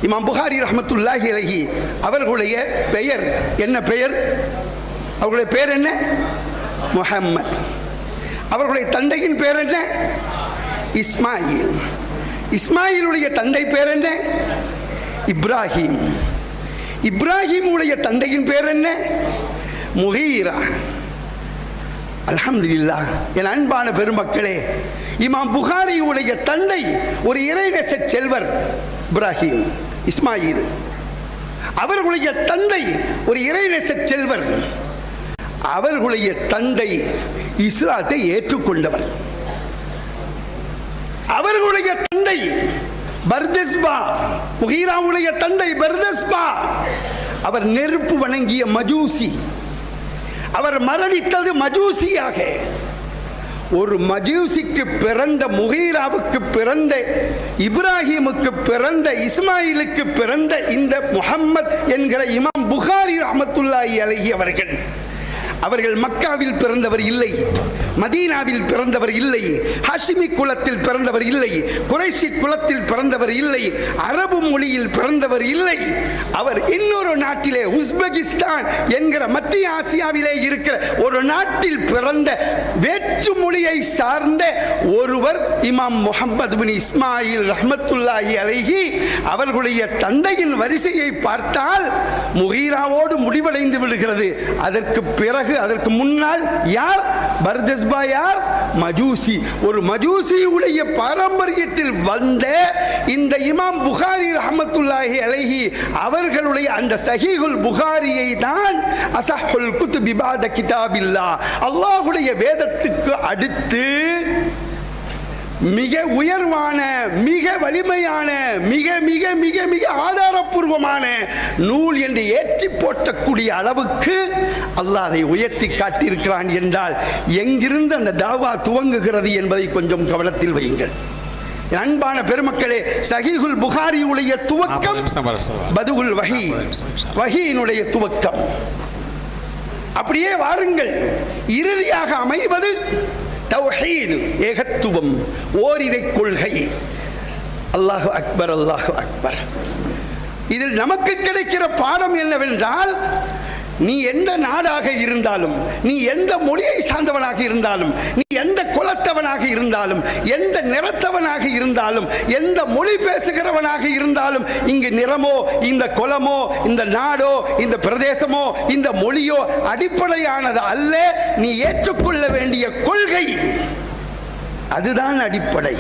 இமாம் புகாரி ரஹ்மத்துல்லாஹி அலைஹி அவர்களுடைய பெயர் என்ன பெயர்? அவர்களுடைய பெயர் என்ன? முஹம்மத். அவர்களுடைய தந்தையின் பெயர் என்ன? இஸ்மாயில். இஸ்மாயிலுடைய தந்தை பெயர் என்ன? இப்ராஹிம். இப்ராஹிமுடைய தந்தையின் பெயர் என்ன? முகீரா. அல்ஹம்துலில்லாஹ். என் அன்பான பெருமக்களே, இமாம் புகாரியுடைய தந்தை ஒரு இறைநேச செல்வர் இப்ராஹிம், இஸ்மாயில். அவர்களுடைய தந்தை ஒரு இறைநேச செல்வர். அவர்களுடைய தந்தை இஸ்லாத்தை ஏற்றுக்கொண்டவர். அவர்களுடைய தந்தை பர்தஸ்பா, முகீராவுடைய தந்தை பர்தஸ்பா, அவர் நெருப்பு வணங்கிய மஜூசி. அவர் மரணித்தது மஜூசியாக. ஒரு மஜூசிக்கு பிறந்த, முகீராவுக்கு பிறந்த, இப்ராஹிமுக்கு பிறந்த, இஸ்மாயிலுக்கு பிறந்த இந்த முஹம்மத் என்கிற இமாம் புகாரி ரஹ்மத்துல்லாஹி அலைஹி அவர்கள் மக்காவில் பிறந்தவர் இல்லை, மதீனாவில் பிறந்தவர் இல்லை, ஹாஷிமி குலத்தில் பிறந்தவர் இல்லை, குறைஷி குலத்தில் பிறந்தவர் இல்லை, அரபு மொழியில் பிறந்தவர் இல்லை. அவர் இன்னொரு நாட்டிலே, உஸ்பெகிஸ்தான் என்கிற மத்திய ஆசியாவிலே இருக்கிற ஒரு நாட்டில் பிறந்த வேற்று மொழியை சார்ந்த ஒருவர் இமாம் முஹம்மது பின் இஸ்மாயில் ரஹ்மத்துல்லாஹி அலைஹி. அவர்களுடைய தந்தையின் வரிசையை பார்த்தால் முகீராவோடு முடிவடைந்து விடுகிறது. அதற்கு பிறகு, அதற்கு முன்னால் யார்? பர்தஸ்பா யார்? மஜூசி. ஒரு மஜூசியுடைய பாரம்பரியத்தில் வந்த இந்த இமாம் புகாரி ரஹ்மத்துல்லாஹி அலைஹி அவர்களுடைய அந்த சஹீஹுல் புகாரியை தான் அஸஹுல் குதுபி பஅத கிதாபில்லாஹ், அல்லாஹ்வுடைய வேதத்துக்கு அடுத்து மிக உயர்வான, மிக வலிமையான, மிக மிக மிக மிக ஆதாரபூர்வமான நூல் என்று ஏற்றி போற்றக்கூடிய அளவுக்கு அல்லாஹ் அதை உயர்த்தி காட்டியிருக்கிறான் என்றால் எங்கிருந்து அந்த தாவா துவங்குகிறது என்பதை கொஞ்சம் கவனத்தில் வையுங்கள். அன்பான பெருமக்களே, சஹீஹுல் புகாரியுடைய துவக்கம் பதுவுல் வஹி, வஹியினுடைய துவக்கம். அப்படியே வாருங்கள், இறுதியாக அமைவது தௌஹீத், ஏகத்துவம், ஓரிரை கொள்கை. அல்லாஹு அக்பர், அல்லாஹு அக்பர். இதில் நமக்கு கிடைக்கிற பாடம் என்னவென்றால், நீ எந்த நாடாக இருந்தாலும், நீ எந்த மொழியை சார்ந்தவனாக இருந்தாலும், நீ எந்த குலத்தவனாக இருந்தாலும், எந்த நிறத்தவனாக இருந்தாலும், எந்த மொழி பேசுகிறவனாக இருந்தாலும், இங்கு நிறமோ, இந்த குலமோ, இந்த நாடோ, இந்த பிரதேசமோ, இந்த மொழியோ அடிப்படையானது அல்ல. நீ ஏற்றுக்கொள்ள வேண்டிய கொள்கை அதுதான் அடிப்படை.